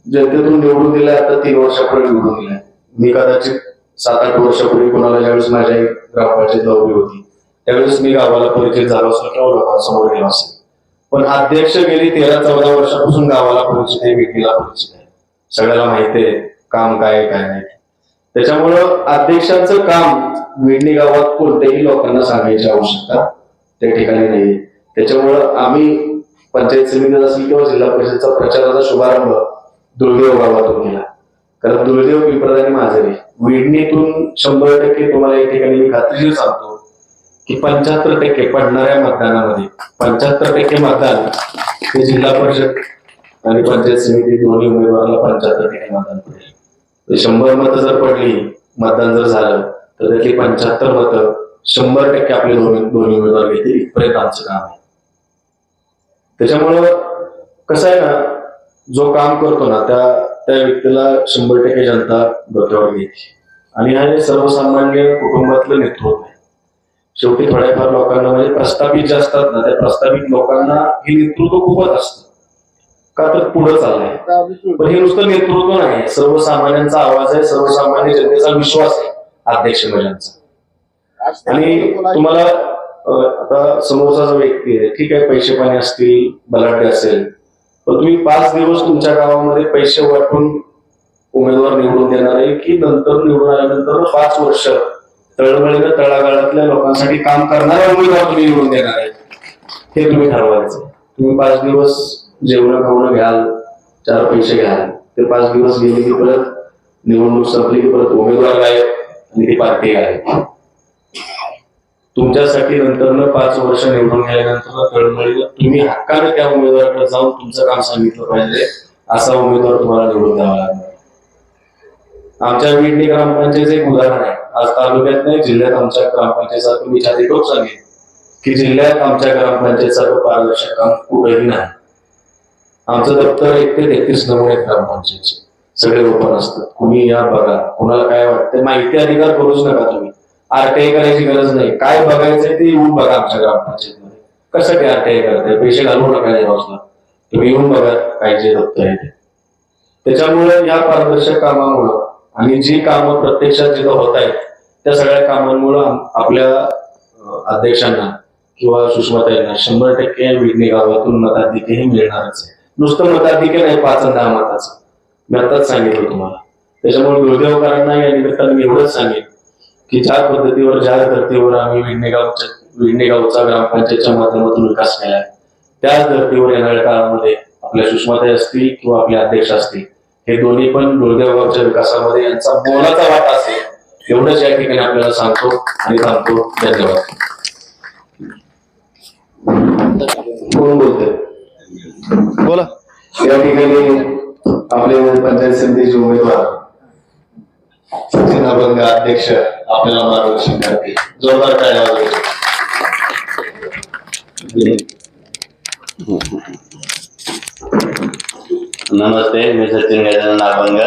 जनतेतून निवडून दिलाय, आता 3 वर्षापूर्वी निवडून दिलाय. मी कदाचित 7-8 वर्षापूर्वी कोणाला ज्यावेळेस माझ्या ग्रामपंचायत दौरी होती त्यावेळेस मी गावाला परिचित झालो असेल किंवा लोकांसमोर गेलो असेल, पण अध्यक्ष गेली 13-14 वर्षापासून गावाला परिचित आहे, व्यक्तीला परिचित आहे, सगळ्याला माहिती आहे काम काय आहे काय नाही. त्याच्यामुळं अध्यक्षांचं काम विडणी गावात कोणत्याही लोकांना सांगायची आवश्यकता त्या ठिकाणी नाही. त्याच्यामुळं आम्ही पंचायत समितीत असेल किंवा जिल्हा परिषदचा प्रचाराचा शुभारंभ दुर्देव गावातून केला. कारण दुर्देव पिंपळाने माझे विडणीतून 100% तुम्हाला या ठिकाणी मी खात्रीशीर सांगतो की 75% पडणाऱ्या मतदानामध्ये 75% मतदान हे जिल्हा परिषद आणि पंचायत समिती दोन्ही उमेदवाराला 75% मतदान पडेल. 100 मतं जर पडली, मतदान जर झालं तर त्यातली 75 मतं 100% आपले दोन्ही उमेदवार घेतील इथपर्यंत आमचं काम आहे. त्याच्यामुळं कसं आहे ना, जो काम करतो ना त्या व्यक्तीला 100% जनता डोक्यावर घेते आणि हे सर्वसामान्य कुटुंबातलं नेतृत्व आहे. शेवटी थोड्याफार लोकांना म्हणजे प्रस्थापित जे असतात ना, त्या प्रस्थापित लोकांना हे नेतृत्व खूपच असतं का तर पुढे चाललंय. पण हे नुसतं नेतृत्व नाही, सर्वसामान्यांचा आवाज आहे, सर्वसामान्य जनतेचा विश्वास आहे अध्यक्ष महिलांचा. आणि तुम्हाला आता समोरचा जो व्यक्ती आहे ठीक आहे, पैसे पाणी असतील, बलाढ्य असेल, पण तुम्ही 5 दिवस तुमच्या गावामध्ये पैसे वाटून उमेदवार निवडून देणार आहे की नंतर निवडून आल्यानंतर 5 वर्ष तळमळीनं तळागाळातल्या लोकांसाठी काम करणारा उमेदवार तुम्ही निवडून देणार आहे, हे तुम्ही ठरवायचं. तुम्ही 5 दिवस जेवण खावणं घ्याल, 4 पैसे घ्याल, ते 5 दिवस गेले की परत निवडणूक संपली की परत उमेदवार गायब आणि ती पार्टी गायब. तुमच्यासाठी नंतर 5 वर्ष निवडून गेल्यानंतर तळमळीनं तुम्ही हक्काने त्या उमेदवाराकडे जाऊन तुमचं काम सांगितलं पाहिजे, असा उमेदवार तुम्हाला निवडून द्यावा लागणार. आमच्या विडणी ग्रामपंचायत एक उदाहरण आहे. आज तालुक्यात नाही, जिल्ह्यात आमच्या ग्रामपंचायत सारखं मी जाहीर सांगेन की जिल्ह्यात आमच्या ग्रामपंचायत सारखं पारदर्शक काम कुठेही नाही. आमचं दप्तर 1 ते 33 नमुने ग्रामपंचायतचे सगळे ओपन असतात. कुणी या बघा, कुणाला काय वाटतं माहिती अधिकार करूच नका तुम्ही. आरटीआय करायची गरज नाही, काय बघायचंय ते येऊन बघा आमच्या ग्रामपंचायतमध्ये. कसं काय आरटीआय करताय, पैसे घालू नका हाऊसला, तुम्ही येऊन बघा काय जे दप्तर आहे ते. त्याच्यामुळे या पारदर्शक कामामुळं आणि जी कामं प्रत्यक्षात जिथं होत आहेत त्या सगळ्या कामांमुळं आपल्या अध्यक्षांना किंवा सुषमाताईंना 100% विडणी गावातून मताधिक्यही मिळणारच आहे. नुसतं मताधिक्य नाही, 5 आणि 10 मताचं मी आताच सांगितलं तुम्हाला. त्याच्यामुळे दुर्दैवकरांना या निमित्ताने मी एवढंच सांगेन की ज्या पद्धतीवर ज्या धर्तीवर आम्ही विडणी गावचा ग्रामपंचायतच्या माध्यमातून विकास केलाय त्याच धर्तीवर येणाऱ्या काळामध्ये आपल्या सुषमाताई असतील किंवा आपले अध्यक्ष असतील, हे दोन्ही पण दुर्दैव गावच्या विकासामध्ये यांचा मोलाचा वाटा असेल, एवढंच या ठिकाणी आपल्याला सांगतो आणि थांबतो. धन्यवाद. कोण बोलतोय? बोला. या ठिकाणी आपले पंचायत समितीचे उमेदवार सचिन अभंग अध्यक्ष आपल्याला मार्गदर्शन करतील. जोरदार काय नमस्ते, मी सचिन गजानन अभंग.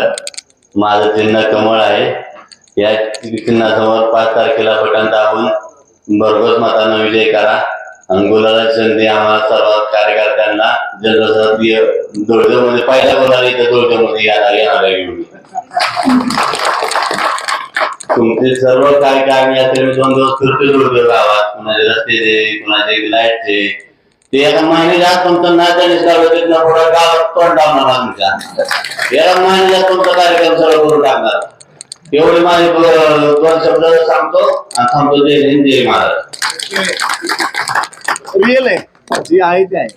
माझं चिन्ह कमळ आहे. या चिन्हासमोर 5 तारखेला बटन दाबून भरघोस मतानं विजय करा. आणि गुलाला संधी आम्हाला सर्व कार्यकर्त्यांना जनजातीय दोडक्यामध्ये पहिल्या बोलायला इथं दोडक्यामध्ये येणार आहे. तुमचे सर्व काय काम याचे मी 2 दिवस फिरतो दोडके गावात, कुणाचे रस्त्याचे, कुणाचे लाईटचे, ते एका महिन्यात तुमचं नात्या निष्काळजीनं पुढे गावात तोंड लावणार तुमच्या. एका महिन्यात तुमचा कार्यक्रम सर्व करून टाकणार. एवढे माझे 2 शब्द सांगतो आणि थांबतो. जय हिंद, जय महाराज. रिअल आहे जी आहे ते आहे.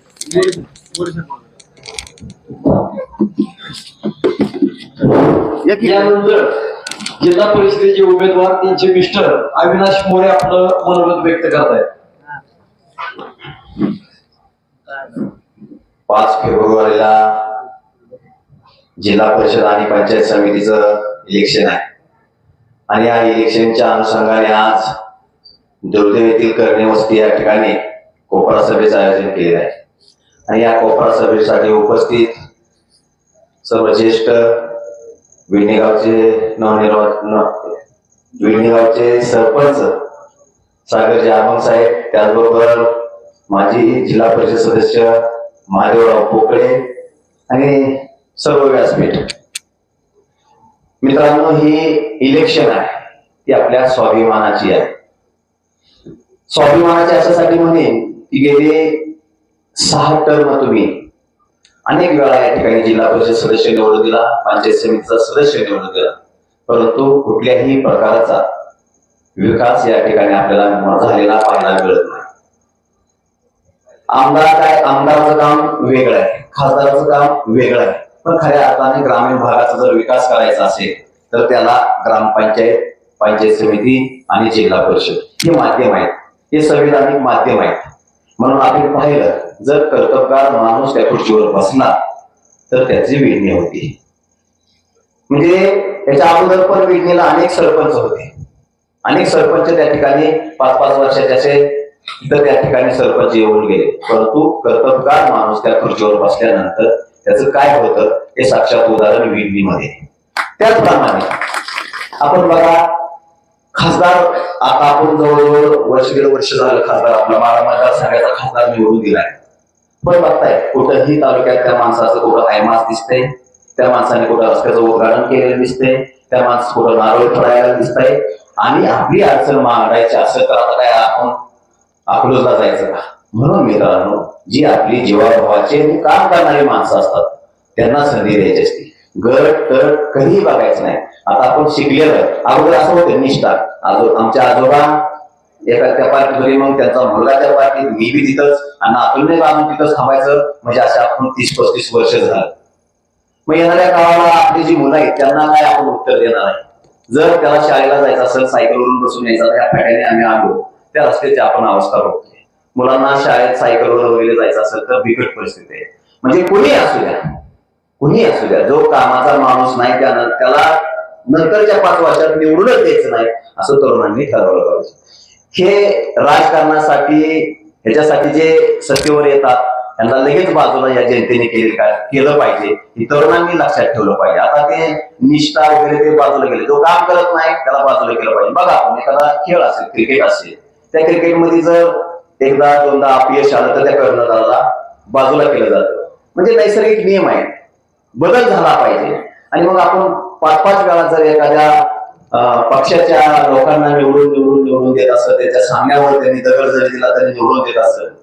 यानंतर जिल्हा परिषदेचे उमेदवार त्यांचे मिस्टर अविनाश मोरे आपलं मनोगत व्यक्त करतायत. 5 फेब्रुवारीला जिल्हा परिषद आणि पंचायत समितीचं इलेक्शन आहे आणि या इलेक्शनच्या अनुषंगाने आज दुर्दैव येथील करणे वस्ती या ठिकाणी कोपरा सभेचं आयोजन केलेलं आहे. आणि या कोपरा सभेसाठी उपस्थित सर्व ज्येष्ठ विडणी गावचे सरपंच, सागरजी आबंग साहेब, त्याचबरोबर माजी जिल्हा परिषद सदस्य महादेवराव पोकळे आणि सर्व व्यासपीठ. मित्रांनो, ही इलेक्शन आहे ती आपल्या स्वाभिमानाची आहे. स्वाभिमानाची अशासाठी म्हणेन की गेले 6 टर्म तुम्ही अनेक वेळा या ठिकाणी जिल्हा परिषद सदस्य निवडून दिला, पंचायत समितीचा सदस्य निवडून दिला, परंतु कुठल्याही प्रकारचा विकास या ठिकाणी आपल्याला झालेला पाहायला मिळत नाही. आमदाराचं काम वेगळं आहे, खासदाराचं काम वेगळं आहे, पण खऱ्या अर्थाने ग्रामीण भागाचा जर विकास करायचा असेल तर त्याला ग्रामपंचायत, पंचायत समिती आणि जिल्हा परिषद हे माध्यम आहेत, हे संविधानिक माध्यम आहेत. म्हणून आपण पाहिलं, जर कर्तबगार माणूस त्या खुर्चीवर बसला तर त्याची विडणी होती. म्हणजे याच्या अगोदर पण विडणीला अनेक सरपंच होते, अनेक सरपंच त्या ठिकाणी 5-5 वर्षाचे असे तर त्या ठिकाणी सरपंच येऊन गेले, परंतु कर्तबगार माणूस त्या खुर्चीवर बसल्यानंतर त्याचं काय होतं हे साक्षात उदाहरण विडणीमध्ये. त्याचप्रमाणे आपण बघा, खासदार आता आपण जवळजवळ वर्ष झालं खासदार आपला बारा मतदारसंघाचा खासदार निवडून दिलाय, पण बघताय कुठंही तालुक्यात त्या माणसाचं कुठं हायमास दिसतंय, त्या माणसाने कुठं रस्त्याचं उद्घाटन केलेलं दिसतंय, त्या माणसं कुठं नारळ फोडायला दिसतंय. आणि आपली अडचण मांडायची असेल तर आता काय आपण अकलूजला जायचं का? म्हणून मित्रांनो, जी आपली जीवाभावाचे काम करणारी माणसं असतात त्यांना संधी द्यायची असते. गट तट कधीही बघायचं नाही. आता आपण शिकलेलं अगोदर असं होतं निष्ठा, आमच्या आजोबा एका त्या पार्टीमध्ये, मग त्यांचा मुलगा त्या पार्टीत, मी बी तिथंच, आणि आपण बांधून तिथंच थांबायचं. म्हणजे असे आपण 30-35 वर्ष झालं. मग येणाऱ्या काळाला आपली जी मुलं आहेत त्यांना काय आपण उत्तर देणार आहे? जर त्याला शाळेला जायचं असेल, सायकलवरून बसून यायचं, त्या फाट्याने आम्ही आलो, त्या रस्त्याची आपण अवस्था बघतोय. मुलांना शाळेत सायकलवर वगैरे जायचं असेल तर बिकट परिस्थिती आहे. म्हणजे कुणी असू द्या, जो कामाचा माणूस नाही त्याला नंतरच्या 5 वर्षात निवडूनच द्यायचं नाही असं तरुणांनी ठरवलं पाहिजे. हे राजकारणासाठी, ह्याच्यासाठी जे सत्तेवर येतात त्यांना लगेच बाजूला या जनतेने केलं पाहिजे, ही तरुणांनी लक्षात ठेवलं पाहिजे. आता ते निष्ठा वगैरे ते बाजूला गेले, जो काम करत नाही त्याला बाजूला केलं पाहिजे. बघा, आपण एखादा खेळ असेल, क्रिकेट असेल, त्या क्रिकेटमध्ये जर 1-2दा अपयश आलं तर त्या कर्णधाराला बाजूला केलं जातं. म्हणजे नैसर्गिक नियम आहे, बदल झाला पाहिजे. आणि मग आपण 5-5 वेळा जर एखाद्या पक्षाच्या लोकांना निवडून देत असत, त्याच्या सांगण्यावर त्यांनी दगड जरी दिला तरी निवडून देत असत,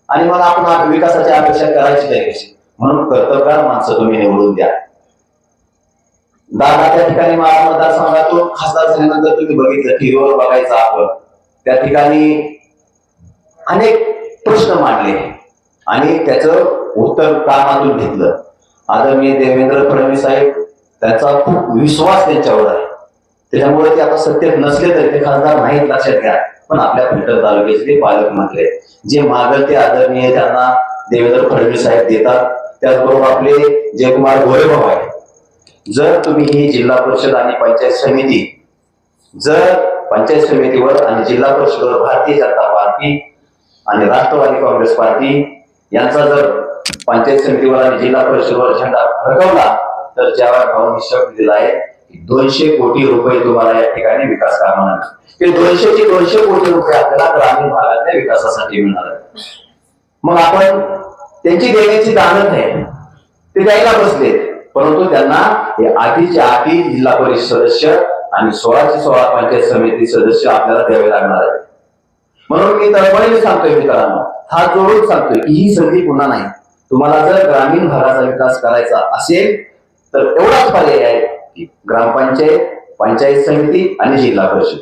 आणि मग आपण विकासाची अपेक्षा करायची नाही कशी? म्हणून कर्तबगार माणसं तुम्ही निवडून द्या. दादा त्या ठिकाणी मतदारसंघातून खासदार झाल्यानंतर तुम्ही बघितलं, टीव्हीवर बघायचं आपण, त्या ठिकाणी अनेक प्रश्न मांडले आणि त्याचं उत्तर कामातून घेतलं. आदरणीय देवेंद्र फडणवीस साहेब, त्यांचा खूप विश्वास त्यांच्यावर आहे, त्याच्यामुळे ते आता सत्तेत नसले तरी ते खासदार नाहीत, लक्षात घ्या. पण आपल्या फलटण तालुक्याचे ते पालकमंत्री आहेत, जे मागल ते आदरणीय त्यांना देवेंद्र फडणवीस साहेब देतात. त्याचबरोबर आपले जयकुमार गोरेभाऊ आहे. जर तुम्ही ही जिल्हा परिषद आणि पंचायत समिती, जर पंचायत समितीवर आणि जिल्हा परिषदेवर भारतीय जनता पार्टी आणि राष्ट्रवादी काँग्रेस पार्टी यांचा जर पंचायत समितीवर आणि जिल्हा परिषदेवर झेंडा फडकवला तर ज्यावर भाऊंनी शब्द दिला आहे की 200 कोटी रुपये तुम्हाला या ठिकाणी विकास कामांना, ते 200 कोटी रुपये आपल्याला ग्रामीण भागातल्या विकासासाठी मिळणार आहे. मग आपण त्यांची देण्याची दानत आहे, ते द्यायला बसलेत, परंतु त्यांना हे 8चे 8 जिल्हा परिषद सदस्य आणि 16चे 16 पंचायत समिती सदस्य आपल्याला द्यावे लागणार आहे. म्हणून मी तळमळीने सांगतोय मित्रांनो, हात जोडून सांगतोय की ही संधी पुन्हा नाही. तुम्हाला जर ग्रामीण भागाचा विकास करायचा असेल तर एवढाच पर्याय आहे की ग्रामपंचायत, पंचायत समिती आणि जिल्हा परिषद.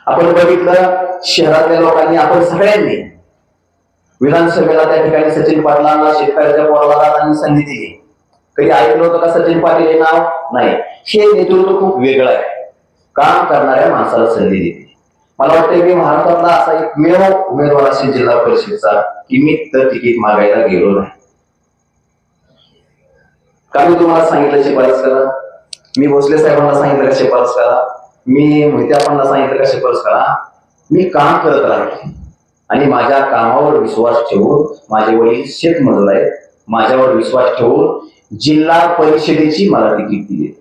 आपण बघितलं, शहरातल्या लोकांनी, आपण सगळ्यांनी विधानसभेला त्या ठिकाणी सचिन पाटलांना, शेतकऱ्याच्या पोराला संधी दिली. कधी ऐकलं होतं का सचिन पाटील हे नाव? नाही. हे नेतृत्व खूप वेगळं आहे, काम करणाऱ्या माणसाला संधी देते. मला वाटतं की महाराष्ट्रातला असा एकमेव उमेदवार असेल जिल्हा परिषदेचा की मी तर तिकीट मागायला गेलो नाही. का मी तुम्हाला सांगितलं शिफारस करा, मी भोसले साहेबांना सांगितलं का शिफारस करा, मी मोहिते आपणला सांगितलं का शिफारस करा. मी काम करत राहिले आणि माझ्या कामावर विश्वास ठेवून, माझे वडील शेतमजूर आहेत, माझ्यावर विश्वास ठेवून जिल्हा परिषदेची मला तिकीट दिली.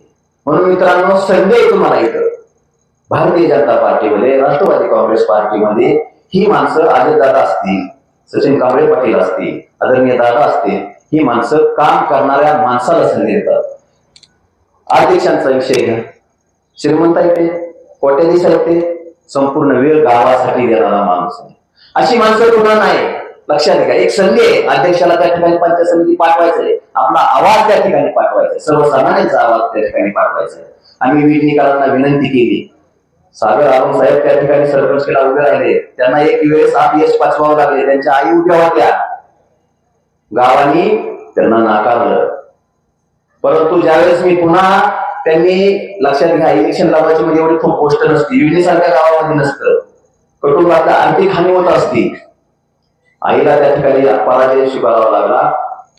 म्हणून मित्रांनो, संधी आहे तुम्हाला इथं, भारतीय जनता पार्टीमध्ये, राष्ट्रवादी काँग्रेस पार्टीमध्ये ही माणसं अजितदादा असतील, सचिन कांबळे पाटील असतील, आदरणीय दादा असतील, ही माणसं काम करणाऱ्या माणसाला संधी देतात. अध्यक्षांचा विषय घ्या, श्रीमंत आहे ते, कोट्याधीश आहे ते, संपूर्ण वेळ गावासाठी देणारा माणूस आहे. अशी माणसं कुठं नाही. लक्षात घ्या, एक संधी आहे अध्यक्षाला त्या ठिकाणी पंचायत समिती पाठवायचंय, आपला आवाज त्या ठिकाणी पाठवायचा, सर्वसामान्यांचा आवाज त्या ठिकाणी पाठवायचा. आम्ही विधीकारांना विनंती केली, सागर आरोम साहेब त्या ठिकाणी सरपंचला उभे राहिले, त्यांना एक वेळेस अपयश पचवावं लागले, त्यांच्या आई उभ्या होत्या, गावाने त्यांना नाकारलं. परंतु ज्यावेळेस मी पुन्हा, त्यांनी लक्षात घ्या, इलेक्शन लावायची म्हणजे एवढी खूप गोष्ट नसती, विहिणीसारख्या गावामध्ये नसतं, कुटुंबातल्या आर्थिक हानी होत असती. आईला त्या ठिकाणी पराजय स्वीकारावा लागला.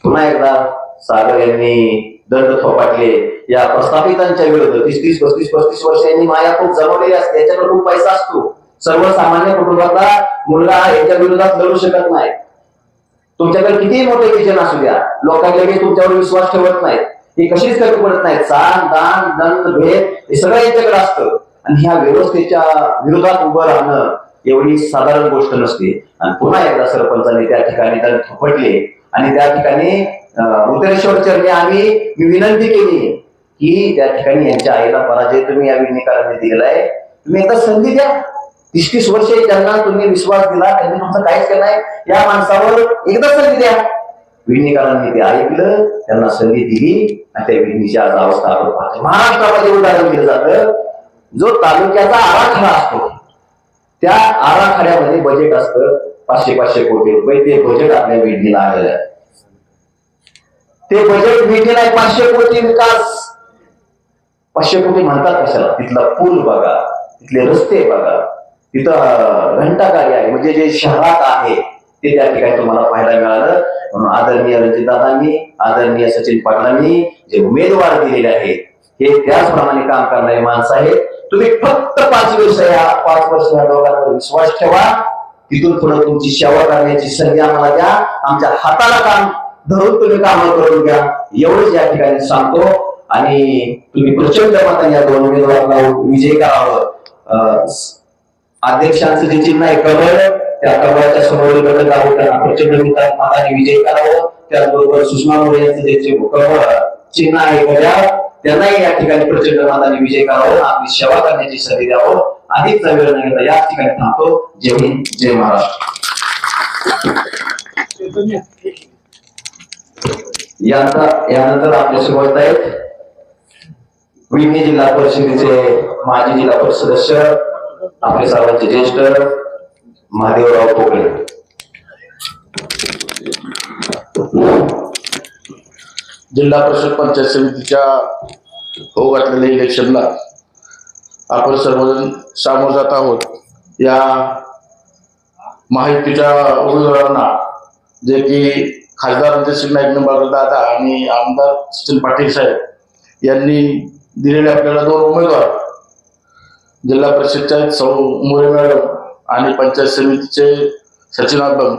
पुन्हा एकदा सागर यांनी दंड थोपाटले या प्रस्थापितांच्या विरुद्ध. 30-35 वर्ष यांनी माया खूप जमवलेली असते, याच्याकडे खूप पैसा असतो. सर्वसामान्य कुटुंबातला मुलगा याच्या विरोधात लढू शकत नाही. तुमच्याकडे कितीही मोठे विजन असू द्या, लोकांकडे तुमच्यावर विश्वास ठेवत नाहीत, हे कशीच कमी पडत नाहीत. सान, दान, दंड, भेद हे सगळं यांच्याकडे असतं. आणि ह्या व्यवस्थेच्या विरोधात उभं राहणं एवढी साधारण गोष्ट नसते. आणि पुन्हा एकदा सरपंचांनी त्या ठिकाणी दंड थोपटले आणि त्या ठिकाणी उतरेश्वर चरणी मी विनंती केली की त्या ठिकाणी यांच्या आईला पराजय तुम्ही या विनिकाराने दिलेला आहे, तुम्ही एकदा संधी द्या. 30 वर्षे ज्यांना तुम्ही विश्वास दिला त्यांनी तुमचं काहीच केलं नाही, या माणसावर एकदा संधी द्या. विनिकारांनी ते ऐकलं, त्यांना संधी दिली आणि त्या विनीची आज अवस्था आपण पाहतो. महाराष्ट्रामध्ये उदाहरण दिलं जातं, जो तालुक्याचा आराखडा असतो त्या आराखड्यामध्ये बजेट असतं 500-500 कोटी रुपये. ते बजेट आपल्या विडणीला आलेलं आहे. ते बजेट विडणीला आहे 500 कोटी विकास. 500 कोटी म्हणतात कशाला? तिथला पूल बघा, तिथले रस्ते बघा, तिथं घंटागाडी आहे, म्हणजे जे शहरात आहे ते त्या ठिकाणी तुम्हाला पाहायला मिळालं. म्हणून आदरणीय रणजितदादांनी, आदरणीय सचिन पाटलांनी जे उमेदवार दिलेले आहेत हे त्याचप्रमाणे काम करणारे माणसं आहेत. तुम्ही फक्त 5 वर्ष या दोघांवर विश्वास ठेवा. तिथून पुढे तुमची सेवा करण्याची संधी आम्हाला द्या. आमच्या हाताला काम धरून तुम्ही काम करून घ्या, एवढंच या ठिकाणी सांगतो. आणि तुम्ही प्रचंड मताने या 2 उमेदवारांना विजय करावं. अध्यक्षांचं जे चिन्ह आहे कमळ, त्या कमळाच्या समोर जाऊन त्यांना प्रचंड मताने विजय करावं. त्याचबरोबर सुषमा मोरे यांचं जे कमळ चिन्ह आहे गड्या, त्यांनाही या ठिकाणी प्रचंड मताने विजय करावं, आपली सेवा करण्याची संधी द्यावं. अधिक वेळ न घेता याच ठिकाणी थांबतो. जय हिंद, जय महाराष्ट्र. यानंतर आपल्यासोबत आहेत विडणी जिल्हा परिषदेचे माजी जिल्हा परिषद सदस्य, आपले सर्वांचे ज्येष्ठ महादेवराव पोकळे. जिल्हा परिषद पंचायत समितीच्या होऊ घातलेल्या इलेक्शनला आपण सर्वजण सामोर जात आहोत. या महायुतीच्या उमेदवारांना, जे की खासदार रणजितसिंह नाईक निंबाळकर दादा आणि आमदार सचिन पाटील साहेब यांनी दिलेले आपल्याला 2 उमेदवार, जिल्हा परिषदच्या सौ मोरे मॅडम आणि पंचायत समितीचे सचिन आबम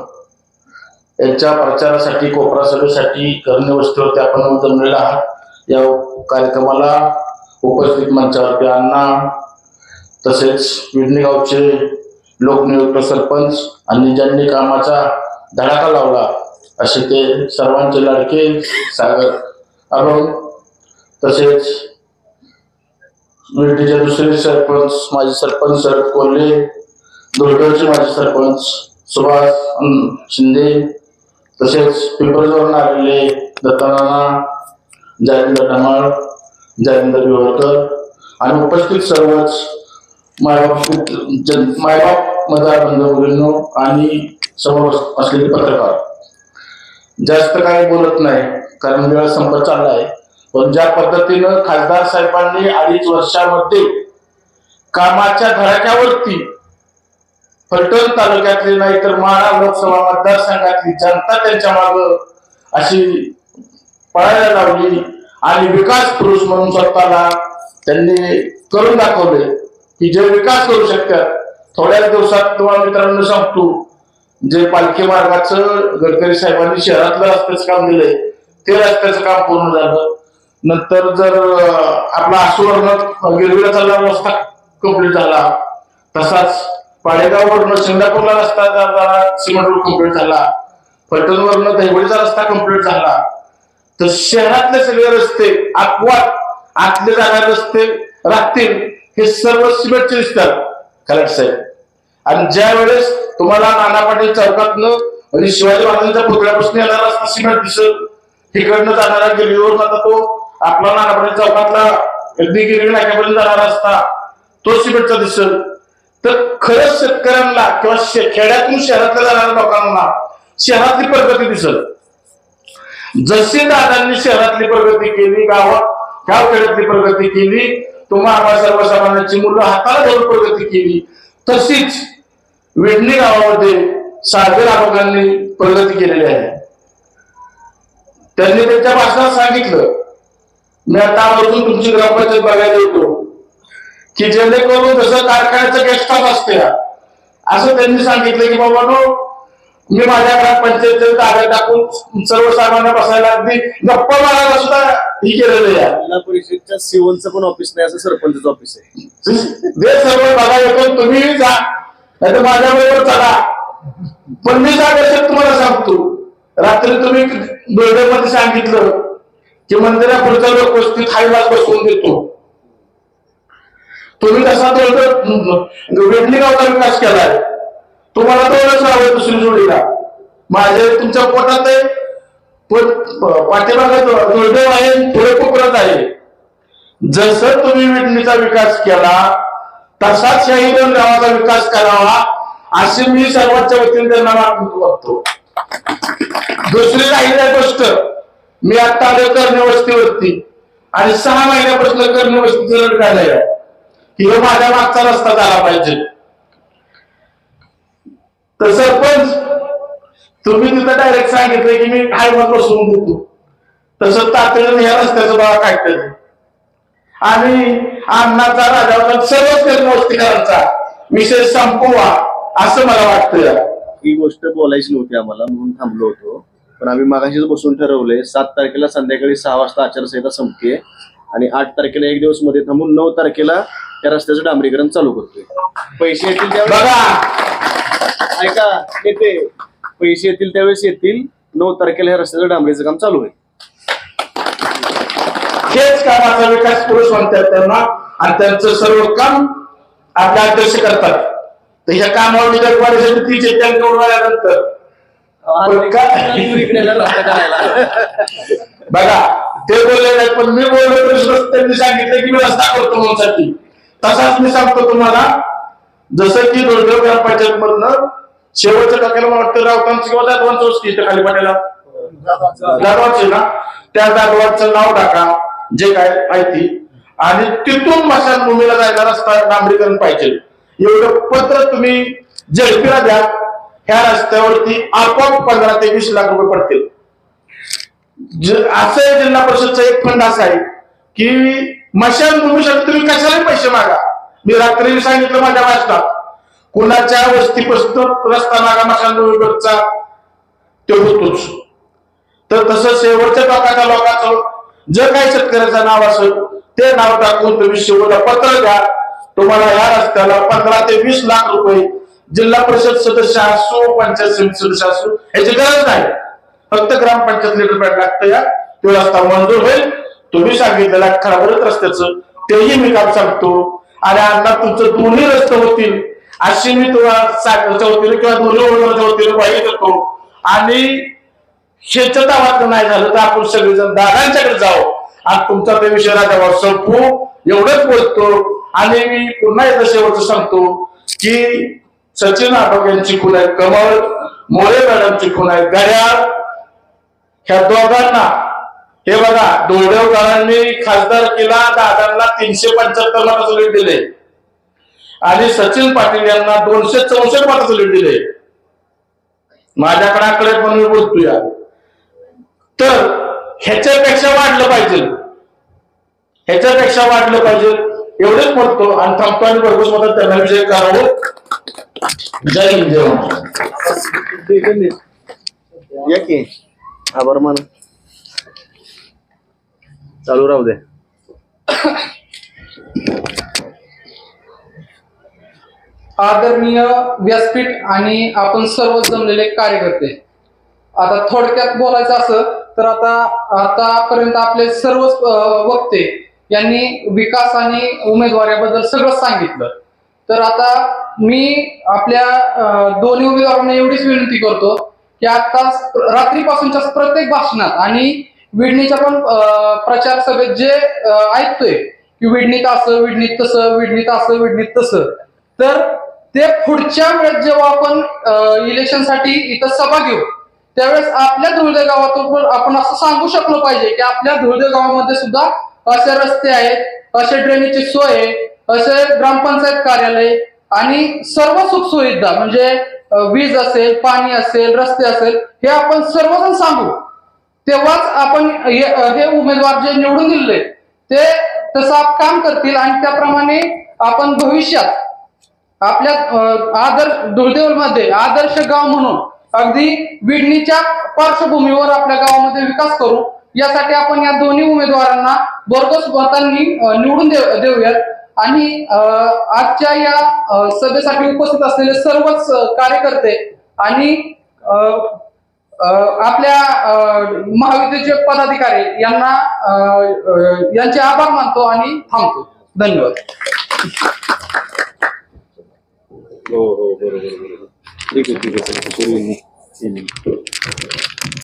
यांच्या प्रचारासाठी, कोपरा सभेसाठी करणे वस्तीवरती आपण जमलेला आहात. या कार्यक्रमाला उपस्थित मंचावरती अण्णा, तसेच विडणी गावचे लोकनियुक्त सरपंच आणि ज्यांनी कामाचा धडाका लावला असे ते सर्वांचे लाडके सागर आबम, तसेच विडणीचे दुसरे सरपंच माजी सरपंच शरद कोल्हे, दुर्गडचे माजी सरपंच सुभाष शिंदे, तसेच पिंपळजवळून आलेले दत्तानाना, जयेंद्र धमाळ, जयेंद्र बिवरकर आणि उपस्थित सर्वच मायबाप मतदार बंधू आणि समोर असलेले पत्रकार. जास्त काही बोलत नाही कारण वेळ संपत चालला आहे. पण ज्या पद्धतीनं खासदार साहेबांनी 2.5 वर्षामध्ये कामाच्या धडाक्यावरती फलटण तालुक्यातली नाही तर माढा लोकसभा मतदारसंघातली जनता त्यांच्या मागे अशी पळायला लावली आणि विकास पुरुष म्हणून स्वतःला त्यांनी करून दाखवले की जे विकास करू शकतात. थोड्याच दिवसात तुम्हाला मित्रांनो सांगतो, जे पालखी मार्गाचं गडकरी साहेबांनी शहरातलं रस्त्याचं काम दिलंय ते रस्त्याचं काम पूर्ण झालं. नंतर जर आपला आसूवर्ण गिरवीला चालणारा रस्ता कंप्लीट झाला. तसाच पाडेगाववरून सिंगापूरला रस्ता झाला, सिमेंट रोड कंप्लीट झाला. फलटणवरून दहिवडीचा रस्ता कंप्लीट झाला. तर शहरातले सगळे रस्ते अपवाद आतले जाणारे रस्ते राहतील हे सर्व सिमेंटचे दिसतात कलेक्टर साहेब. आणि ज्या वेळेस तुम्हाला नाना पाटील चौकातनं आणि शिवाजी महाराजांच्या पुतळ्यापासून येणारा रस्ता सिमेंट दिसेल, तिकडनं जाणारा गिरवीवरून आता तो आपला नाना पाटील चौकातला अगदी गिरवी नाक्यापर्यंत जाणारा रस्ता तो सिमेंटचा दिसेल. तर खरंच शेतकऱ्यांना किंवा खेड्यातून शहरातल्या जाणाऱ्या लोकांना शहरातली प्रगती दिसेल. जशी दादांनी शहरातली प्रगती केली, गावखेड्यातली प्रगती केली, तुम्हाला सर्वसामान्यांची मुलं हाताला धरून प्रगती केली, तशीच वेडणी गावामध्ये सागर आबांनी प्रगती केलेली आहे. त्यांनी त्यांच्या भाषणात सांगितलं, मी आता आवर्जून तुमची ग्रामपंचायत बघायला येतो की जेणेकरून जसं कारखान्याचं गेस्ट हाऊस असते असं त्यांनी सांगितलं की बाबांनो, मी माझ्या ग्रामपंचायतीच्या जागा टाकून सर्वसामान्य बसायला अगदी गप्पा मारायला सुद्धा ही केलेलं आहे. जिल्हा परिषदच्या सीओचं पण ऑफिस नाही, असं सरपंचचं ऑफिस आहे. जे सर्व बघा येतो तुम्ही जा, नाही तर माझ्या बरोबर चला. पण मी जागा तुम्हाला सांगतो, रात्री तुम्ही मध्ये सांगितलं की मंदिरा पुढच्या लोक वस्तीत हायवास बसवून देतो. तुम्ही तसा वेडणी गावचा विकास केलाय. तुम्हाला दोनच नाव आहे दुसरी जोडीला. माझे तुमच्या पोटात आहे, पाठीमागात जोडदेव आहे, पुढे कोपऱ्यात आहे. जसं तुम्ही वेडणीचा विकास केला तसाच याही दोन गावाचा विकास करावा अशी मी सर्वांच्या वतीने त्यांना मागणी करतो. दुसरी राहिली गोष्ट, मी आता आलो करणे वस्तीवरती आणि 6 महिन्यापासून करणे वस्तीचं रड काढायला की हे माझ्या मागचा रस्ता झाला पाहिजे. तर सरपंच तुम्ही तिथं डायरेक्ट सांगितलं की मी हायवा बसवून देतो, तसं तातडीने या रस्त्याचं बघा काय केलं. आणि अण्णाचा राजाचा सर्वच कर्मवस्तीकरांचा विषय संपवा असं मला वाटतं. ही गोष्ट बोलायची नव्हती आम्हाला म्हणून थांबलो होतो, पण आम्ही मागाशीच बसून ठरवलंय 7 तारखेला संध्याकाळी 6 वाजता आचारसंहिता संपते आणि 8 तारखेला एक दिवस मध्ये थांबून 9 तारखेला त्या रस्त्याचं डांबरीकरण चालू करतोय. पैसे येतील त्यावेळेस बघा, ऐका येते, पैसे येतील त्यावेळेस येतील. 9 तारखेला या रस्त्याचं डांबरीचं काम चालू आहे. हेच कामाचा विकास पुरुष म्हणतात त्यांना, आणि त्यांचं सर्व काम आपल्या अध्यक्ष करतात. तर ह्या कामावर निगडपाण्यासाठी 30 एकर निवडून आल्यानंतर बघा ते बोलले नाही, पण मी बोललो तरी त्यांनी सांगितलं की मी रस्ता करतो म्हणून. तसाच मी सांगतो तुम्हाला, जसं की दोडगाव ग्रामपंचायत मधनं शेवटच्या टक्क्याला मला वाटतं रावतांचं किंवा जाधवांचं वस्ती इथं खाली पाट्याला जाधवांचे ना, त्या जाधवांचं नाव टाका जे काय माहिती, आणि तिथून मशानभूमीला जायला रस्ता डांबरीकरण पाहिजे एवढं पत्र तुम्ही झडपीला द्या. ह्या रस्त्यावरती आपोआप 15 ते 20 लाख रुपये पडतील. असं जिल्हा परिषदचा एक फंड असा आहे की मशानभूमीसाठी तुम्ही कशाला पैसे मागा. मी रात्री सांगितलं माझ्या भाषणात, कुणाच्या वस्तीपासून रस्ता मागा मशानभूमीवरचा ते होतोच. तर तसं शेवटच्या टोकाच्या लोकांचं जे काही शेतकऱ्याचं नाव असेल ते नाव टाकून तुम्ही शेवटचं पत्र द्या. तुम्हाला या रस्त्याला 15 ते 20 लाख रुपये जिल्हा परिषद सदस्य असो, पंचायत समिती सदस्य असो याची गरज नाही. फक्त ग्रामपंचायत लेटर पॅड लागतं, या तो रस्ता मंजूर होईल. तुम्ही सांगितलेल्या खराबरच रस्त्याचं तेही मी काम सांगतो. आणि अण्णा तुमचं दोन्ही रस्ते होतील अशी मी तुम्हाला सागरच्या वतीने किंवा दोन्ही ओळखच्या वतीने ग्वाही देतो. आणि शेच्या गावात नाही झालं तर आपण सगळेजण दादांच्याकडे जाऊ आणि तुमचा ते विषय राजावर संपू एवढंच बोलतो. आणि मी पुन्हा एकदा शेवटचं सांगतो की सचिन आटोक यांची खून आहे, कमळ मोरे मॅडमची खून आहे, घड्याळ, ह्या दोघांना हे बघा दोडेवकरांनी खासदार केला, दादांना 375 मताचं लीड दिले आणि सचिन पाटील यांना 264 मताचं लीड दिले. माझ्याकडे आकडे पण मी बोलतोय. तर ह्याच्यापेक्षा वाढलं पाहिजे, ह्याच्यापेक्षा वाढलं पाहिजे एवढेच म्हणतो आणि थांबतो. आणि भरपूर मदत त्यांना विजय करावं. जय हिंद, जय महाराष्ट्र. या की आभार मान चालू राहू दे. आदरणीय व्यासपीठ आणि आपण सर्व जमलेले कार्यकर्ते, आता थोडक्यात बोलायचं असं तर आतापर्यंत आपले सर्व वक्ते यांनी विकास आणि उमेदवाराबद्दल सगळं सांगितलं. तर आता मी आपल्या दोन्ही उमेदवारांना एवढीच विनंती करतो की आता रात्रीपासूनच्या प्रत्येक भाषणात आणि विडणीच्या पण प्रचार सभेत जे ऐकतोय की विडणीत असं, विडणीत तसं, विडणीत असं, विडणीत तसं, तर ते पुढच्या वेळेस जेव्हा आपण इलेक्शनसाठी इथं सभा घेऊ त्यावेळेस आपल्या धुळदे गावातून आपण असं सांगू शकलो पाहिजे की आपल्या धुळदे गावामध्ये सुद्धा असे रस्ते आहेत, असे ड्रेनेजची सोय आहे, असे ग्रामपंचायत कार्यालय आणि सर्व सुखसुविधा म्हणजे वीज असेल, पाणी असेल, रस्ते असेल, हे आपण सर्वजण सांगू. तेव्हाच आपण हे उमेदवार जे निवडून दिले ते तसं काम करतील आणि त्याप्रमाणे आपण भविष्यात आपल्या धुळदेवमध्ये आदर्श गाव म्हणून अगदी विडणीच्या पार्श्वभूमीवर आपल्या गावामध्ये विकास करू. यासाठी आपण या दोन्ही उमेदवारांना भरघोस मतांनी निवडून देऊयात. आणि आजच्या या सभेसाठी उपस्थित असलेले सर्वच कार्यकर्ते आणि आपल्या महाविद्यालयाचे पदाधिकारी यांचे आभार मानतो आणि थांबतो. धन्यवाद. हो बरोबर. ठीक आहे.